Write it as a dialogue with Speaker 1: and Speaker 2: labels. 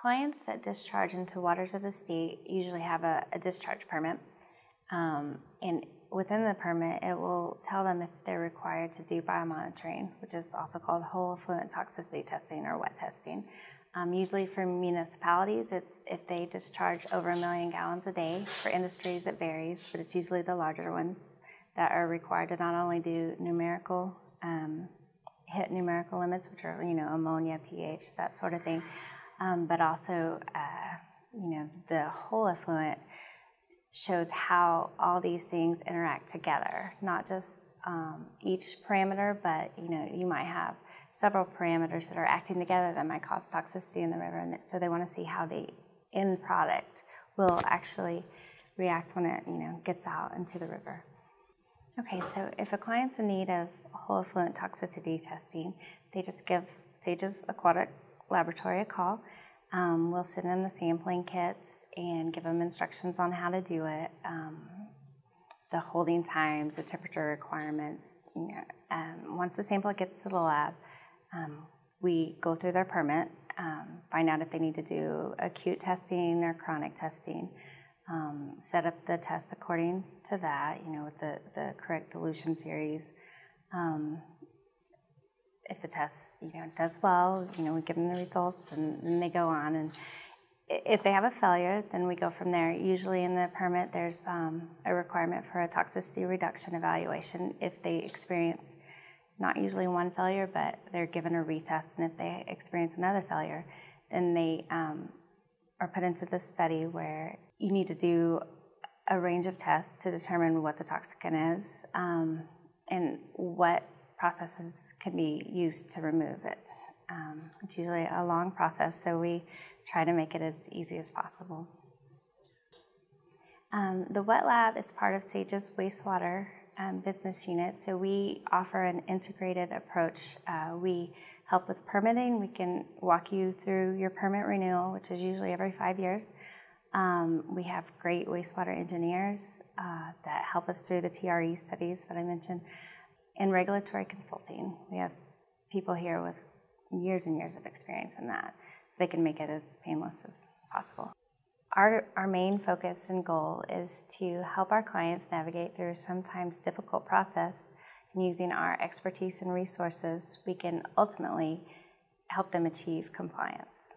Speaker 1: Clients that discharge into waters of the state usually have a discharge permit, and within the permit it will tell them if they're required to do biomonitoring, which is also called whole effluent toxicity testing or wet testing. Usually for municipalities, it's if they discharge over 1 million gallons a day. For industries, it varies, but it's usually the larger ones that are required to not only do hit numerical limits, which are, ammonia, pH, that sort of thing, but also, the whole effluent shows how all these things interact together, not just each parameter, but you might have several parameters that are acting together that might cause toxicity in the river, and so they want to see how the end product will actually react when it gets out into the river. Okay, so if a client's in need of whole effluent toxicity testing, they just give SAGE's Aquatic Laboratory a call. We'll send them the sampling kits and give them instructions on how to do it, the holding times, the temperature requirements. Once the sample gets to the lab, we go through their permit, find out if they need to do acute testing or chronic testing, set up the test according to that, with the correct dilution series. If the test, does well, we give them the results, and then they go on. And if they have a failure, then we go from there. Usually in the permit, there's a requirement for a toxicity reduction evaluation if they experience not usually one failure, but they're given a retest. And if they experience another failure, then they are put into this study where you need to do a range of tests to determine what the toxicant is and what processes can be used to remove it. It's usually a long process, so we try to make it as easy as possible. The wet lab is part of SAGE's wastewater business unit, so we offer an integrated approach. We help with permitting. We can walk you through your permit renewal, which is usually every 5 years. We have great wastewater engineers that help us through the TRE studies that I mentioned. And regulatory consulting. We have people here with years and years of experience in that, so they can make it as painless as possible. Our main focus and goal is to help our clients navigate through a sometimes difficult process, and using our expertise and resources, we can ultimately help them achieve compliance.